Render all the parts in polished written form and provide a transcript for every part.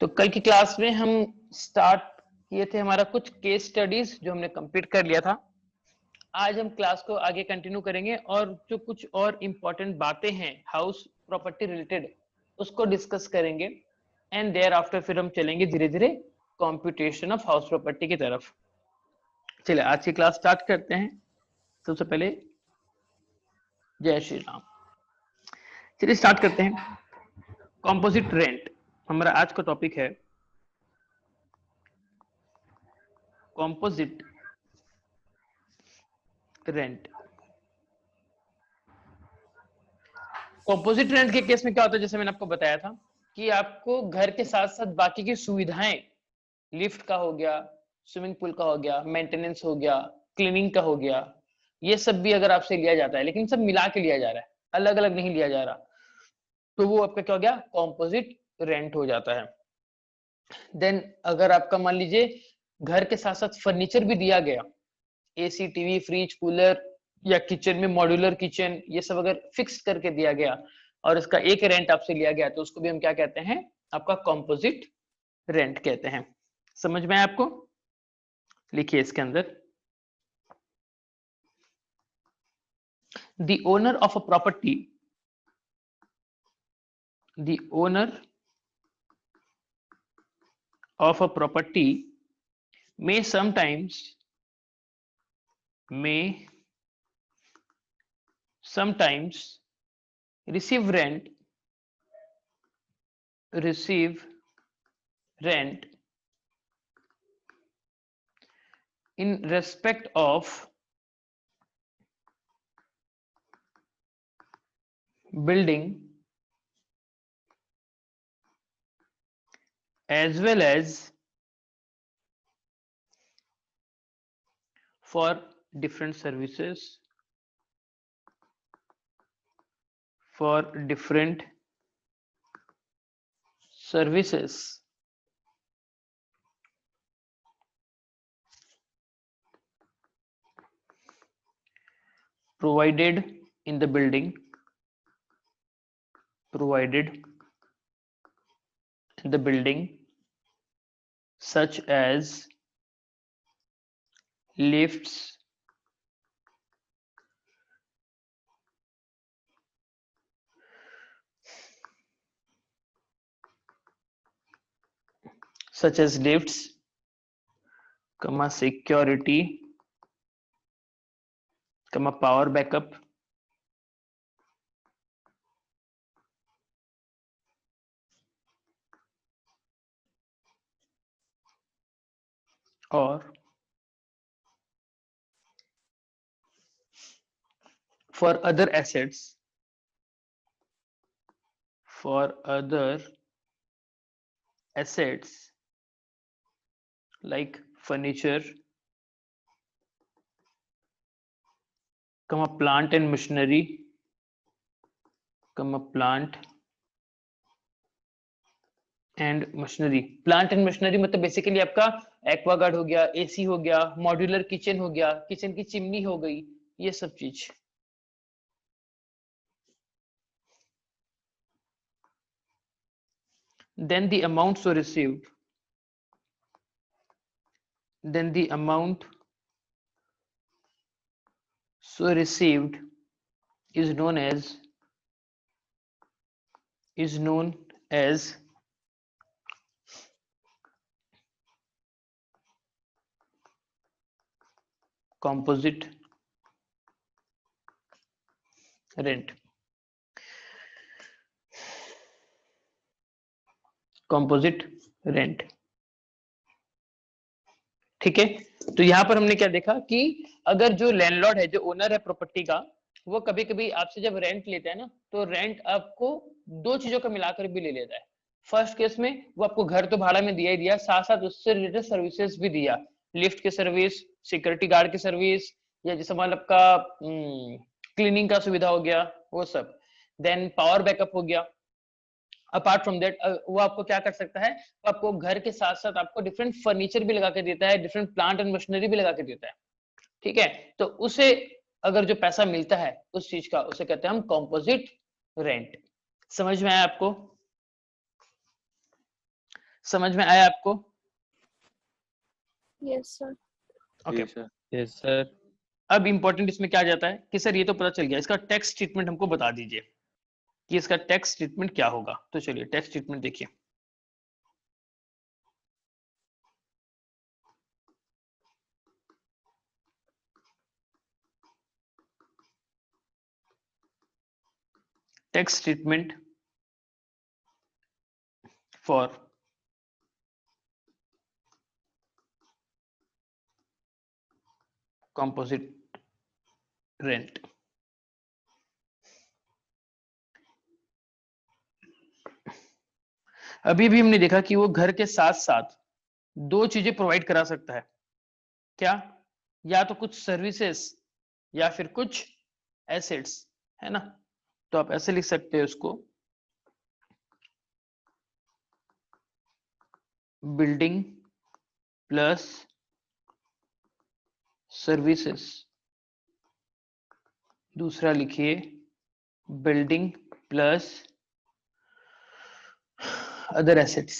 तो कल की क्लास में हम स्टार्ट किए थे हमारा कुछ केस स्टडीज जो हमने कंप्लीट कर लिया था। आज हम क्लास को आगे कंटिन्यू करेंगे और जो कुछ और इम्पोर्टेंट बातें हैं हाउस प्रॉपर्टी रिलेटेड उसको डिस्कस करेंगे एंड देयर आफ्टर फिर हम चलेंगे धीरे धीरे कॉम्प्यूटेशन ऑफ हाउस प्रॉपर्टी की तरफ। चलिए आज की क्लास स्टार्ट करते हैं। सबसे पहले जय श्री राम। चलिए स्टार्ट करते हैं। कॉम्पोजिट रेंट हमारा आज का टॉपिक है। Composite rent. कॉम्पोजिट रेंट के केस में क्या होता है, जैसे मैंने आपको बताया था कि आपको घर के साथ साथ बाकी की सुविधाएं, लिफ्ट का हो गया, स्विमिंग पूल का हो गया, मेंटेनेंस हो गया, क्लीनिंग का हो गया, ये सब भी अगर आपसे लिया जाता है, लेकिन सब मिला के लिया जा रहा है, अलग अलग नहीं लिया जा रहा, तो वो आपका क्या हो गया, कॉम्पोजिट रेंट हो जाता है। देन अगर आपका मान लीजिए घर के साथ साथ फर्नीचर भी दिया गया, एसी, टीवी, फ्रिज, कूलर या किचन में मॉड्यूलर किचन, ये सब अगर फिक्स करके दिया गया और इसका एक रेंट आपसे लिया गया तो उसको भी हम क्या कहते हैं, आपका कॉम्पोजिट रेंट कहते हैं। समझ में आया आपको? लिखिए इसके अंदर, the owner of a property, the owner of a property may sometimes receive rent in respect of building as well as for different services, provided in the building, such as lifts, security, power backup, or for other assets, like furniture, plant and machinery, plant and machinery मतलब basically आपका Aquaguard हो गया, AC हो गया, modular kitchen हो गया, kitchen की chimney हो गई, ये सब चीज। then the amount so received is known as composite rent। ठीक है, तो यहां पर हमने क्या देखा कि अगर जो लैंडलॉर्ड है, जो ओनर है प्रॉपर्टी का, वो कभी कभी आपसे जब रेंट लेता है ना, तो रेंट आपको दो चीजों का मिलाकर भी ले लेता है। फर्स्ट केस में वो आपको घर तो भाड़ा में दिया ही दिया, साथ साथ उससे रिलेटेड सर्विसेज भी दिया, लिफ्ट की सर्विस, सिक्योरिटी गार्ड की सर्विस, या जैसे मान लो आपका क्लीनिंग का सुविधा हो गया, वो सब। देन पावर बैकअप हो गया। अपार्ट फ्रॉम दैट वो आपको क्या कर सकता है, वो आपको घर के साथ साथ आपको डिफरेंट फर्नीचर भी लगा के देता है, डिफरेंट प्लांट एंड मशीनरी भी लगा के देता है। ठीक है, तो उसे अगर जो पैसा मिलता है उस चीज का, उसे कहते हैं हम कॉम्पोजिट रेंट। समझ में आया आपको? समझ में आया आपको? Yes sir. Okay sir. Yes sir. अब इंपॉर्टेंट इसमें क्या आ जाता है कि सर ये तो पता चल गया, इसका टैक्स ट्रीटमेंट हमको बता दीजिए कि इसका टैक्स ट्रीटमेंट क्या होगा। तो चलिए टैक्स ट्रीटमेंट देखिए। Tax treatment for composite rent। अभी भी हमने देखा कि वो घर के साथ साथ दो चीजें प्रोवाइड करा सकता है। क्या? या तो कुछ सर्विसेज या फिर कुछ एसेट्स, है ना? तो आप ऐसे लिख सकते हैं उसको, बिल्डिंग प्लस सर्विसेज। दूसरा लिखिए building plus other assets.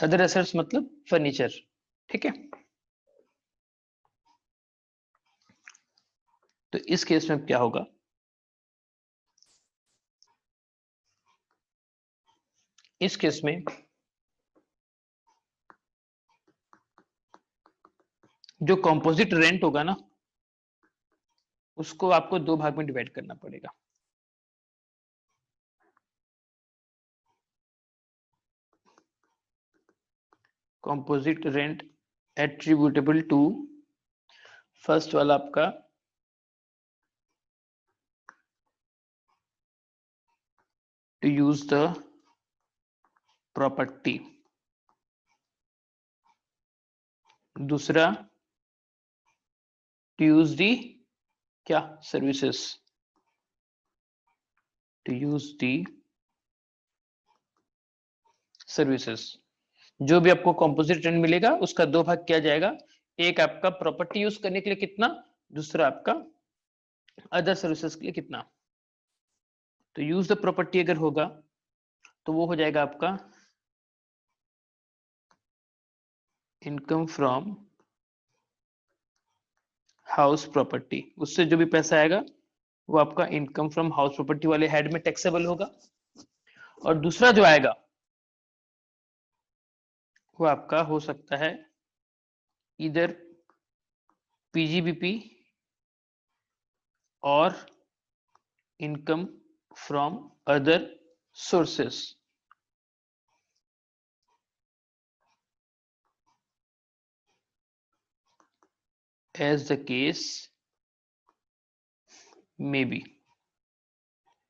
Other assets मतलब फर्नीचर, ठीक है? तो इस केस में क्या होगा, इस केस में जो कंपोजिट रेंट होगा ना, उसको आपको दो भाग में डिवाइड करना पड़ेगा। Composite rent attributable to, first वाला आपका टू यूज द प्रॉपर्टी, दूसरा टू यूज दी क्या, services, to use the services. जो भी आपको कंपोजिट रेंट मिलेगा उसका दो भाग किया जाएगा, एक आपका प्रॉपर्टी यूज करने के लिए कितना, दूसरा आपका अदर सर्विसेज के लिए कितना। तो यूज द प्रॉपर्टी अगर होगा तो वो हो जाएगा आपका इनकम फ्रॉम हाउस प्रॉपर्टी, उससे जो भी पैसा आएगा वो आपका इनकम फ्रॉम हाउस प्रॉपर्टी वाले हेड में टैक्सेबल होगा। और दूसरा जो आएगा वो आपका हो सकता है इधर पीजीबीपी और income from other sources. as the case may be,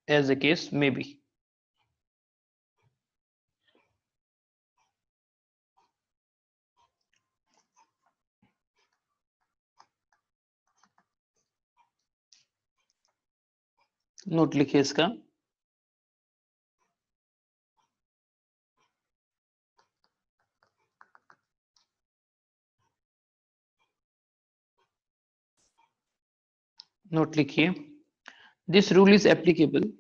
as the case may be। Note लिखिए इसका, नोट लिखिए, this rule is applicable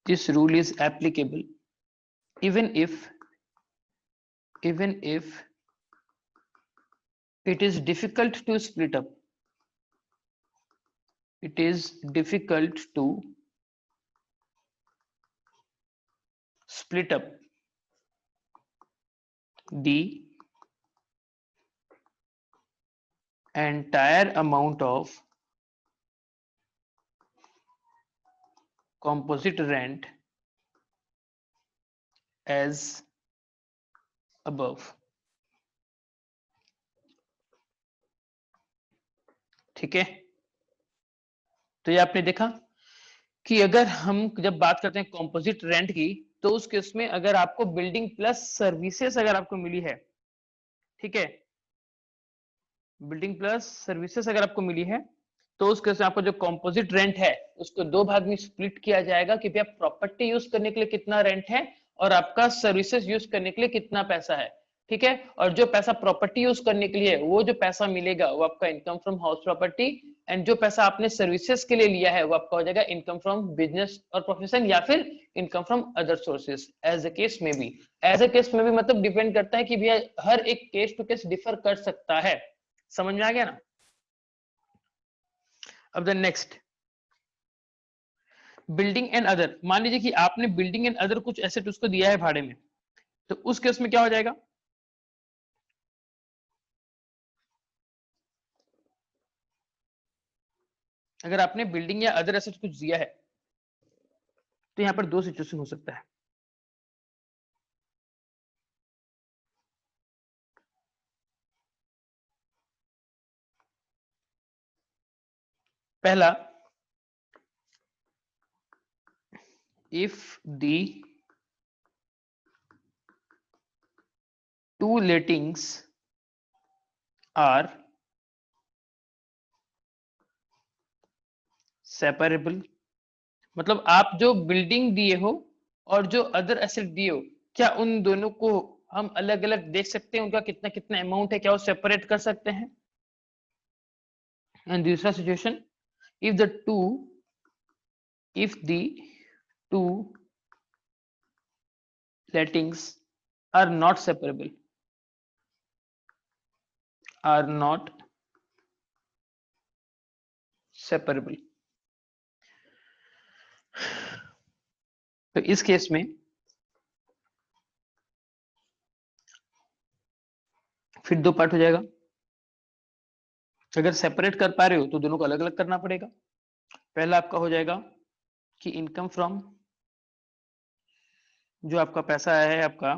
this rule is applicable even if it is difficult to split up, it is difficult to split up the entire amount of composite rent as above। ठीक है? तो ये आपने देखा कि अगर हम जब बात करते हैं कंपोजिट रेंट की, तो उस केस में अगर आपको बिल्डिंग प्लस सर्विसेज अगर आपको मिली है, ठीक है, बिल्डिंग प्लस सर्विसेज अगर आपको मिली है, तो उस केस में आपको जो कंपोजिट रेंट है उसको दो भाग में स्प्लिट किया जाएगा कि भैया प्रॉपर्टी यूज करने के लिए कितना रेंट है और आपका सर्विसेज यूज करने के लिए कितना पैसा है। ठीक है? और जो पैसा प्रॉपर्टी यूज करने के लिए, वो जो पैसा मिलेगा वो आपका income from house property, and जो पैसा आपने सर्विसेज के लिए लिया है वो आपका हो जाएगा इनकम फ्रॉम बिजनेस और प्रोफेशन या फिर income from other sources, as a case में भी। एज अ केस में भी मतलब डिपेंड करता है कि भैया हर एक केस टू केस डिफर कर सकता है। समझ में आ गया ना? अब the next, building and other. मान लीजिए कि आपने बिल्डिंग एंड अदर कुछ एसेट उसको दिया है भाड़े में, तो उस केस में क्या हो जाएगा? अगर आपने बिल्डिंग या अदर एसेट कुछ दिया है तो यहां पर दो सिचुएशन हो सकता है। पहला, if the two lettings are separable, मतलब आप जो बिल्डिंग दिए हो और जो अदर एसेट दिए हो, क्या उन दोनों को हम अलग अलग देख सकते हैं? उनका कितना कितना अमाउंट है, क्या वो सेपरेट कर सकते हैं? एंड दूसरा situation, if the two lettings are not separable, तो इस केस में फिर दो पार्ट हो जाएगा। अगर सेपरेट कर पा रहे हो तो दोनों को अलग अलग करना पड़ेगा। पहला आपका हो जाएगा कि इनकम फ्रॉम, जो आपका पैसा आया है आपका,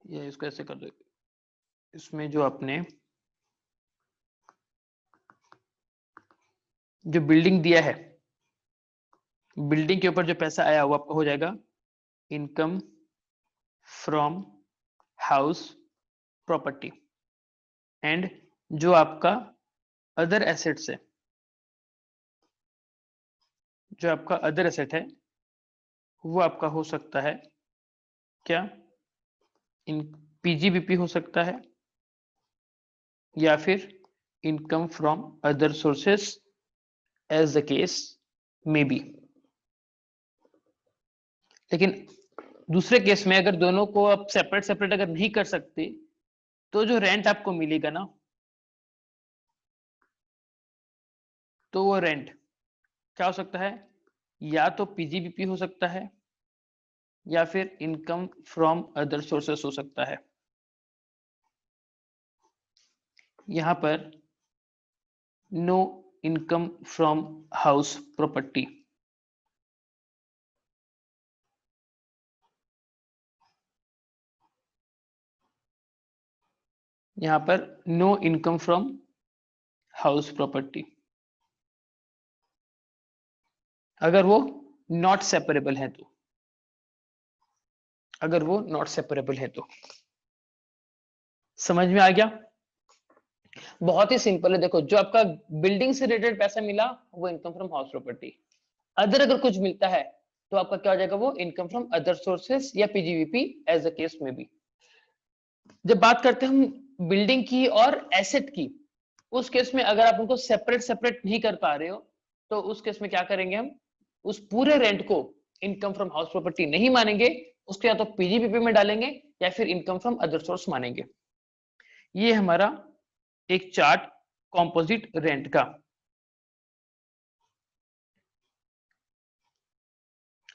ये इसको ऐसे कर दो, इसमें जो आपने जो बिल्डिंग दिया है, बिल्डिंग के ऊपर जो पैसा आया वो आपका हो जाएगा income from house property. And जो आपका अदर एसेट्स है, जो आपका अदर एसेट है वो आपका हो सकता है क्या? इन पीजीबीपी हो सकता है या फिर income from other sources, as the case may be. लेकिन दूसरे केस में अगर दोनों को आप सेपरेट सेपरेट अगर नहीं कर सकते तो जो रेंट आपको मिलेगा ना, तो वो रेंट क्या हो सकता है? या तो पीजीबीपी हो सकता है या फिर इनकम फ्रॉम अदर सोर्सेस हो सकता है। यहां पर no income from house property, यहां पर no income from house property अगर वो नॉट सेपरेबल है तो, अगर वो नॉट सेपरेबल है तो। समझ में आ गया? बहुत ही सिंपल है। देखो, जो आपका बिल्डिंग से रिलेटेड पैसा मिला वो income from house property. Other अगर कुछ मिलता है तो आपका क्या हो जाएगा? वो इनकम फ्रॉम अदर सोर्सेस या पीजीवीपी, एज द केस में भी। जब बात करते हैं हम बिल्डिंग की और एसेट की, उस केस में अगर आप उनको सेपरेट सेपरेट नहीं कर पा रहे हो तो उस केस में क्या करेंगे? हम उस पूरे रेंट को इनकम फ्रॉम हाउस प्रॉपर्टी नहीं मानेंगे, उसको या तो पीजीबीपी में डालेंगे या फिर इनकम फ्रॉम अदर सोर्स मानेंगे। ये हमारा एक चार्ट कॉम्पोजिट रेंट का।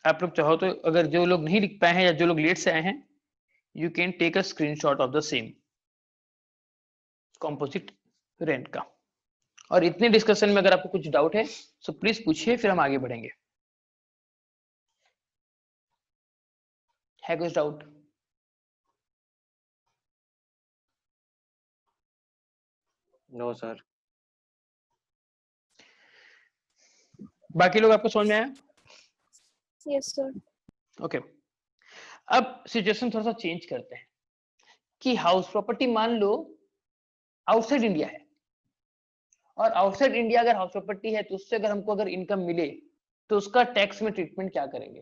आप लोग चाहो तो, अगर जो लोग नहीं लिख पाए हैं या जो लोग लेट से आए हैं, you can take a screenshot of the same composite rent का। और इतने डिस्कशन में अगर आपको कुछ डाउट है तो प्लीज पूछिए, फिर हम आगे बढ़ेंगे। है कुछ डाउट? No sir. बाकी लोग आपको समझ में आया? Yes sir. ओके, अब सिचुएशन थोड़ा सा चेंज करते हैं कि हाउस प्रॉपर्टी मान लो आउटसाइड इंडिया है, और आउटसाइड इंडिया अगर हाउस प्रॉपर्टी है तो उससे अगर हमको अगर इनकम मिले तो उसका टैक्स में ट्रीटमेंट क्या करेंगे?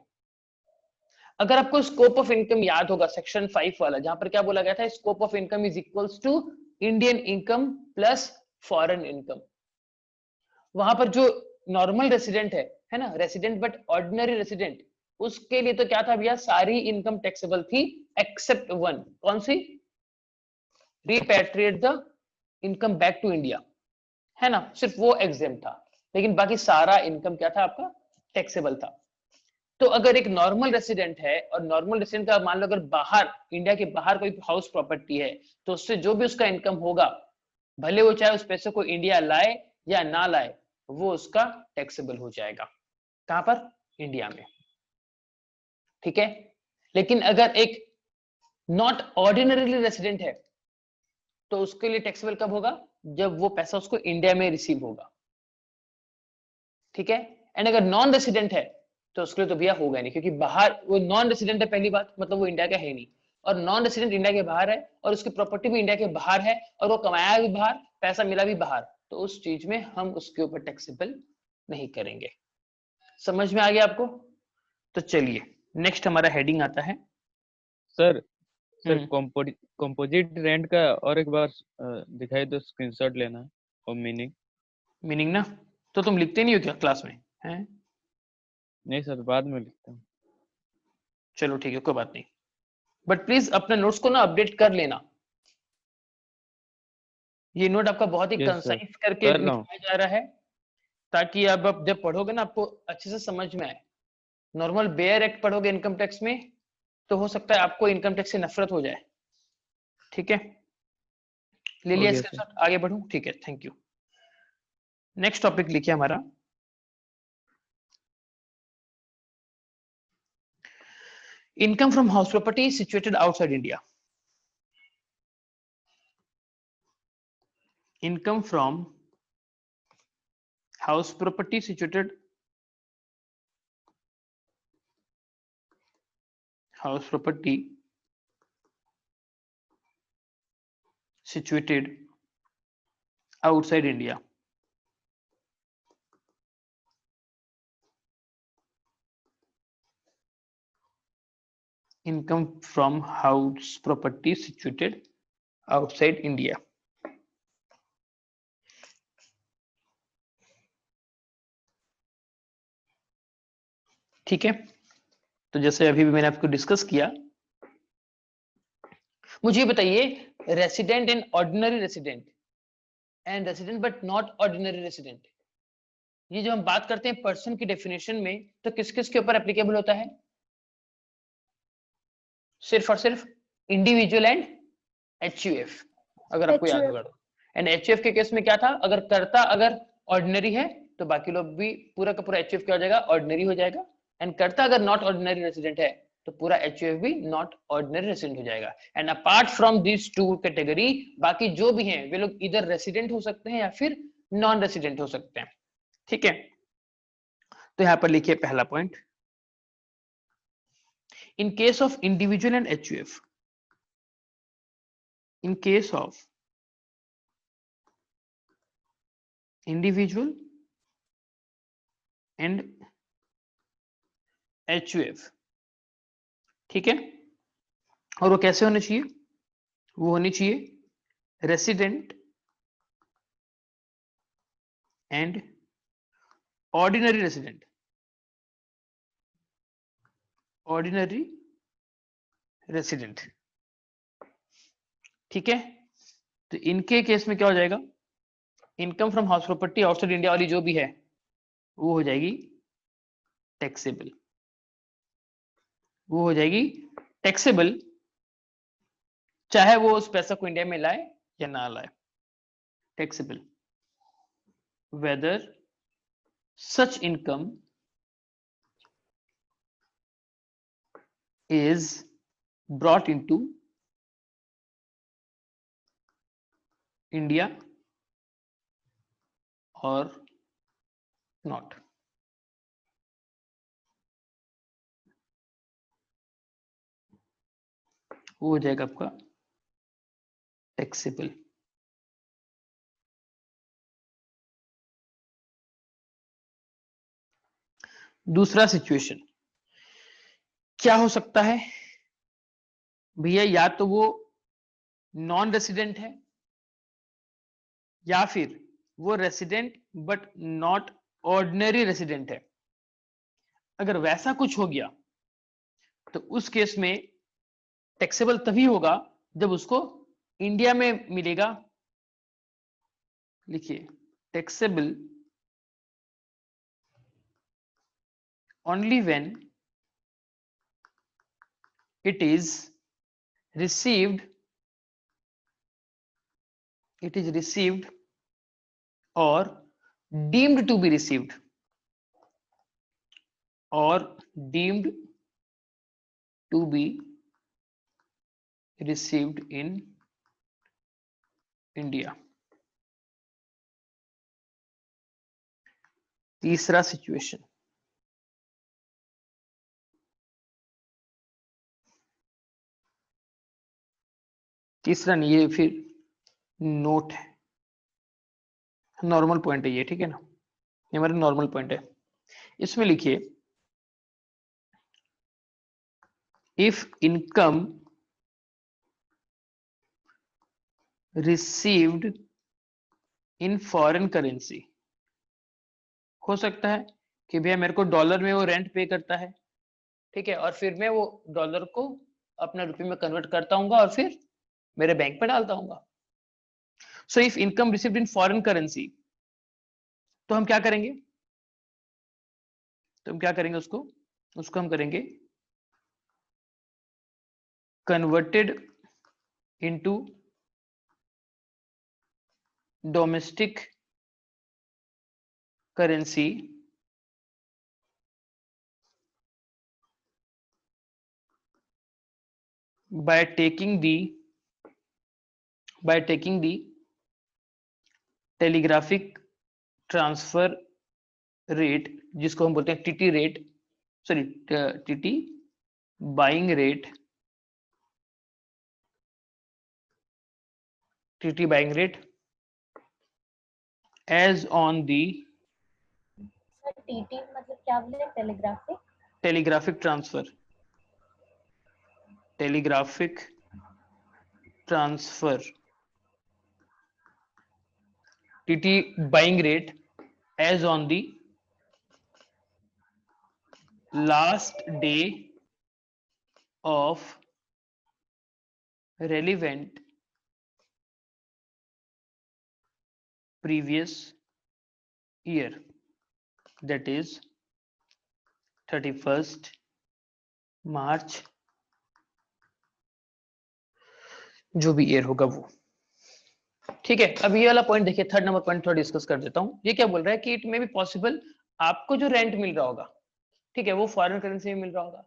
अगर आपको स्कोप ऑफ इनकम याद होगा सेक्शन 5 वाला, जहां पर क्या बोला गया था, scope of income is equals to Indian income plus foreign income. वहां पर जो नॉर्मल रेसिडेंट है ना, रेसिडेंट बट ऑर्डिनरी रेसिडेंट, उसके लिए तो क्या था भैया, सारी इनकम टैक्सेबल थी एक्सेप्ट वन, कौन सी, repatriate the income back to India, है ना, सिर्फ वो एग्जेम्प्ट था, लेकिन बाकी सारा इनकम क्या था आपका, टैक्सेबल था। तो अगर एक नॉर्मल रेसिडेंट है और नॉर्मल रेसिडेंट का मान लो अगर बाहर, इंडिया के बाहर कोई हाउस प्रॉपर्टी है, तो उससे जो भी उसका इनकम होगा, भले वो चाहे उस पैसे को इंडिया लाए या ना लाए, वो उसका टैक्सेबल हो जाएगा। कहां पर, इंडिया में, ठीक है। लेकिन अगर एक नॉट ऑर्डिनरीली रेसिडेंट है, तो उसके लिए टैक्सेबल कब होगा, जब वो पैसा उसको इंडिया में रिसीव होगा, ठीक है। एंड अगर नॉन रेसिडेंट है, तो उसके लिए तो भैया होगा नहीं, क्योंकि बाहर वो नॉन रेसिडेंट है, पहली बात, मतलब वो इंडिया का है नहीं, और नॉन रेसिडेंट इंडिया के बाहर है, और उसकी प्रॉपर्टी भी इंडिया के बाहर है, और वो कमाया भी बाहर, पैसा मिला भी बाहर, तो उस चीज में हम उसके ऊपर टैक्सेबल नहीं करेंगे। समझ में आ गया आपको? तो चलिए नेक्स्ट हमारा हेडिंग आता है, सर सर कंपोजिट रेंट का और एक बार दिखाई दो, स्क्रीनशॉट लेना है और मीनिंग। मीनिंग ना, तो तुम लिखते नहीं हो क्या क्लास में, हैं? नहीं सर, बाद में लिखता हूँ। चलो ठीक है, कोई बात नहीं, बट प्लीज अपने नोट्स को ना अपडेट कर लेना। ये नोट आपका बहुत ही यस सर, कंसाइज करके कर रहा हूँ। लिखाया जा रहा है, ताकि अब आप जब पढ़ोगे ना आपको अच्छे से समझ में आए। नॉर्मल बेयर एक्ट पढ़ोगे इनकम टैक्स में, तो हो सकता है आपको इनकम टैक्स से नफरत हो जाए, ठीक है। ले लिया ओके सर। स्क्रीनशॉट, आगे बढ़ूं, ठीक है, थैंक यू। नेक्स्ट टॉपिक लिखिए हमारा, income from house property situated outside India. Income from house property situated house property situated outside India. Income from house property situated outside India. ठीक है, तो जैसे अभी भी मैंने आपको डिस्कस किया, मुझे बताइए, resident and ordinary resident and resident but not ordinary resident, ये जो हम बात करते हैं पर्सन की डेफिनेशन में, तो किस किस के ऊपर एप्लीकेबल होता है, सिर्फ और सिर्फ इंडिविजुअल एंड एचयूएफ, अगर आपको याद होगा। एंड एचयूएफ के केस में क्या था, अगर कर्ता अगर ऑर्डिनरी है, तो बाकी लोग भी पूरा का पूरा एचयूएफ क्या हो जाएगा, ऑर्डिनरी हो जाएगा। एंड कर्ता अगर नॉट ऑर्डिनरी रेसिडेंट है, तो पूरा एचयूएफ भी नॉट ऑर्डिनरी रेसिडेंट हो जाएगा। And apart from this two category, बाकी जो भी हैं वे लोग इधर रेसिडेंट हो सकते हैं या फिर नॉन रेसिडेंट हो सकते हैं, ठीक है। तो यहां पर लिखिए पहला point, in case of individual and HUF, in case of individual and HUF, ठीक है, और वो कैसे होने चाहिए, वो होनी चाहिए resident and ordinary resident, ordinary resident, ठीक है। तो इनके केस में क्या हो जाएगा, income from house property outside India वाली जो भी है, वो हो जाएगी टैक्सेबल, वो हो जाएगी टैक्सेबल, चाहे वो उस पैसा को इंडिया में लाए या ना लाए, taxable whether such income is brought into India or not. वो हो जाएगा आपका टैक्सेबल। दूसरा सिचुएशन, क्या हो सकता है भैया, या तो वो नॉन रेसिडेंट है या फिर वो resident but not ordinary resident है। अगर वैसा कुछ हो गया तो उस केस में टैक्सेबल तभी होगा जब उसको इंडिया में मिलेगा। लिखिए, taxable only when it is received or deemed to be received or deemed to be received in India। तीसरा सिचुएशन, तीसरा नहीं, ये फिर नोट है, नॉर्मल पॉइंट है ये, ठीक है ना, ये हमारा नॉर्मल पॉइंट है। इसमें लिखिए, if income received in foreign currency, हो सकता है कि भैया मेरे को डॉलर में वो रेंट पे करता है, ठीक है, और फिर मैं वो डॉलर को अपना रुपये में कन्वर्ट करता हूँ और फिर मेरे बैंक पे डालता हूँ। So if income received in foreign currency, तो हम क्या करेंगे, उसको हम करेंगे converted into domestic currency by taking the telegraphic transfer rate, जिसको हम बोलते हैं TT rate, sorry TT buying rate, as on the TT मतलब क्या बोले? Telegraphic transfer TT buying rate as on the last day of relevant previous year, that is 31st March, जो भी year होगा वो, ठीक है। अब ये वाला पॉइंट देखिए, थर्ड नंबर पॉइंट थोड़ा डिस्कस कर देता हूं। ये क्या बोल रहा है कि इट मे बी पॉसिबल आपको जो रेंट मिल रहा होगा, ठीक है, वो फॉरेन करेंसी में मिल रहा होगा,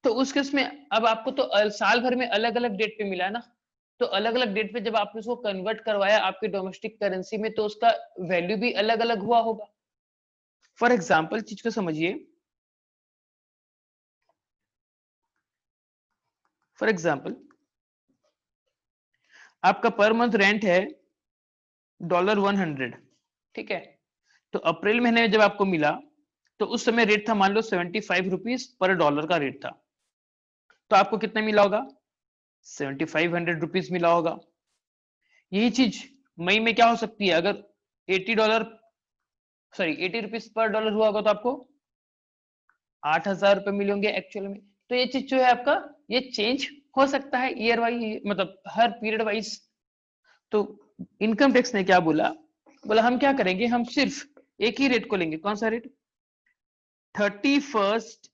तो उस केस में अब आपको तो साल भर में अलग अलग डेट पे मिला है ना, तो अलग अलग डेट पे जब आपने उसको कन्वर्ट करवाया आपकी डोमेस्टिक करेंसी में, तो उसका वैल्यू भी अलग अलग हुआ होगा। फॉर एग्जाम्पल चीज को समझिए, फॉर एग्जाम्पल आपका पर मंथ रेंट है $100, ठीक है, तो अप्रैल महीने में जब आपको मिला तो उस समय रेट था मान लो 75 रुपीज पर डॉलर का रेट था, तो आपको कितना मिला होगा? 7500 रुपीज मिला होगा। यही चीज मई में क्या हो सकती है, अगर $80 रुपीज पर डॉलर हुआ होगा तो आपको 8000 रुपए मिले होंगे एक्चुअल में। तो ये चीज जो है आपका, ये चेंज हो सकता है ईयर वाइज, मतलब हर पीरियड वाइज। तो इनकम टैक्स ने क्या बोला, हम क्या करेंगे, हम सिर्फ एक ही रेट को लेंगे। कौन सा रेट? 31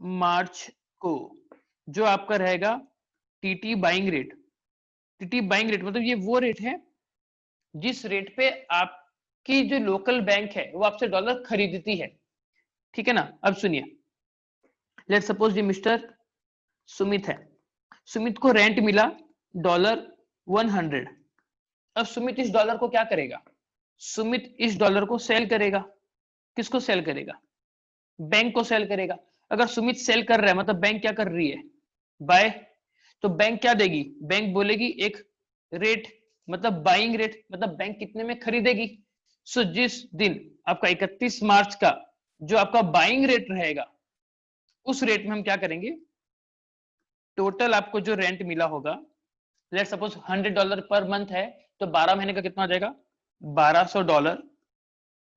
मार्च को जो आपका रहेगा TT buying rate. TT buying rate मतलब ये वो रेट है जिस रेट पे आपकी जो लोकल बैंक है वो आपसे डॉलर खरीदती है, ठीक है ना। अब सुनिए, लेट सपोज ये मिस्टर सुमित है, सुमित को रेंट मिला $100। अब सुमित इस डॉलर को क्या करेगा? सुमित इस डॉलर को सेल करेगा। किसको सेल करेगा? बैंक को सेल करेगा। अगर सुमित सेल कर रहा है मतलब बैंक क्या कर रही है? बाय। तो बैंक क्या देगी? बैंक बोलेगी एक रेट, मतलब बाइंग रेट, मतलब बैंक कितने में खरीदेगी। सो जिस दिन आपका 31 मार्च का जो आपका बाइंग रेट रहेगा उस रेट में हम क्या करेंगे, टोटल आपको जो रेंट मिला होगा, लेट सपोज $100 पर मंथ है, तो 12 महीने का कितना हो जाएगा, $1200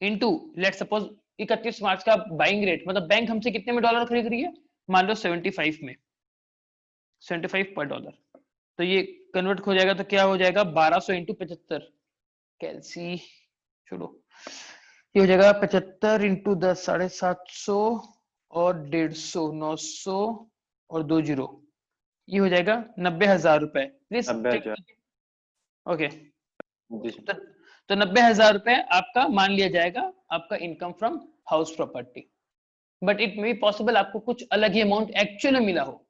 इंटू लेट सपोज 31 मार्च का बाइंग रेट, मतलब बैंक हमसे कितने में डॉलर खरीद रही है, मान लो 75 में, 75 पर डॉलर, तो ये कन्वर्ट हो जाएगा तो क्या हो जाएगा 1200 इंटू 75, कैलसी छोड़ो, ये हो जाएगा 75 इंटू 10 750 और 150 900 और 2 जीरो, ये हो जाएगा 90,000 रुपए। प्लीज 90,000। ओके, जी सर। तो 90,000 रुपए आपका मान लिया जाएगा आपका income from house property, but it may be possible आपको कुछ अलग ही अमाउंट एक्चुअली मिला हो,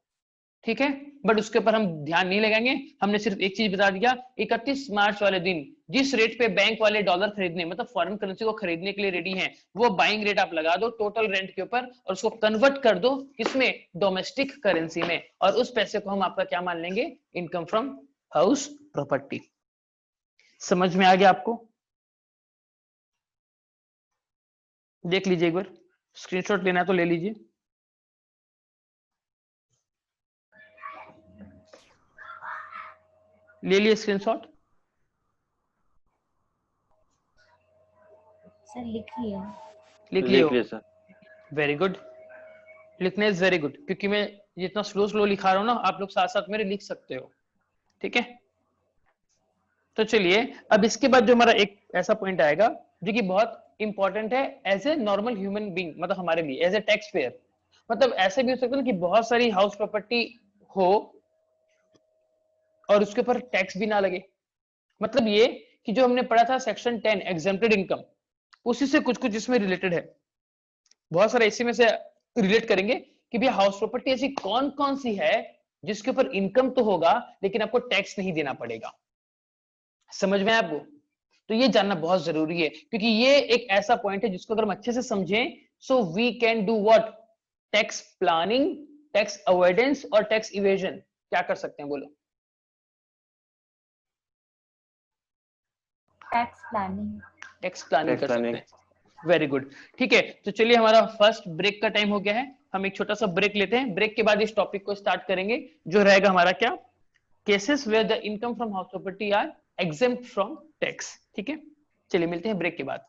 ठीक है, बट उसके ऊपर हम ध्यान नहीं लगाएंगे। हमने सिर्फ एक चीज बता दिया, 31 मार्च वाले दिन जिस रेट पे बैंक वाले डॉलर खरीदने, मतलब फॉरेन करेंसी को खरीदने के लिए रेडी हैं, वो बाइंग रेट आप लगा दो टोटल रेंट के ऊपर और उसको कन्वर्ट कर दो किसमें, डोमेस्टिक करेंसी में, और उस पैसे को हम आपका क्या मान लेंगे, इनकम फ्रॉम हाउस प्रॉपर्टी। समझ में आ गया आपको? देख लीजिए एक बार, स्क्रीनशॉट लेना है तो ले लीजिए। ले लिए स्क्रीनशॉट? सर लिख लिया। लिख लियो? लिख लिया सर। वेरी गुड, लिखना इज वेरी गुड, क्योंकि मैं जितना स्लो स्लो लिखा रहा हूं ना, आप लोग साथ साथ मेरे लिख सकते हो, ठीक है। तो चलिए अब इसके बाद जो हमारा एक ऐसा पॉइंट आएगा जो कि बहुत इंपॉर्टेंट है as a normal human being, मतलब हमारे लिए एज ए टैक्स पेयर, मतलब ऐसे भी हो सकता है ना कि बहुत सारी हाउस प्रॉपर्टी हो और उसके ऊपर टैक्स भी ना लगे, मतलब ये कि जो हमने पढ़ा था सेक्शन 10 एग्जेम्प्टेड इनकम, उसी से कुछ कुछ इसमें रिलेटेड है, बहुत सारे इसी में से रिलेट करेंगे कि भैया हाउस प्रॉपर्टी ऐसी कौन कौन सी है जिसके ऊपर इनकम तो होगा लेकिन आपको टैक्स नहीं देना पड़ेगा। समझ में आया आपको? तो ये जानना बहुत जरूरी है, क्योंकि ये एक ऐसा पॉइंट है जिसको अगर हम अच्छे से समझें, so we can do what, tax planning, tax avoidance और टैक्स इवेजन। क्या कर सकते हैं बोलो? Tax planning. टैक्स प्लानिंग कर Tax सकते planning। हैं। वेरी गुड, ठीक है। तो चलिए हमारा फर्स्ट ब्रेक का टाइम हो गया है, हम एक छोटा सा ब्रेक लेते हैं, ब्रेक के बाद इस टॉपिक को स्टार्ट करेंगे जो रहेगा हमारा क्या, cases where the income from house property are exempt from tax, ठीक है। चलिए मिलते हैं ब्रेक के बाद।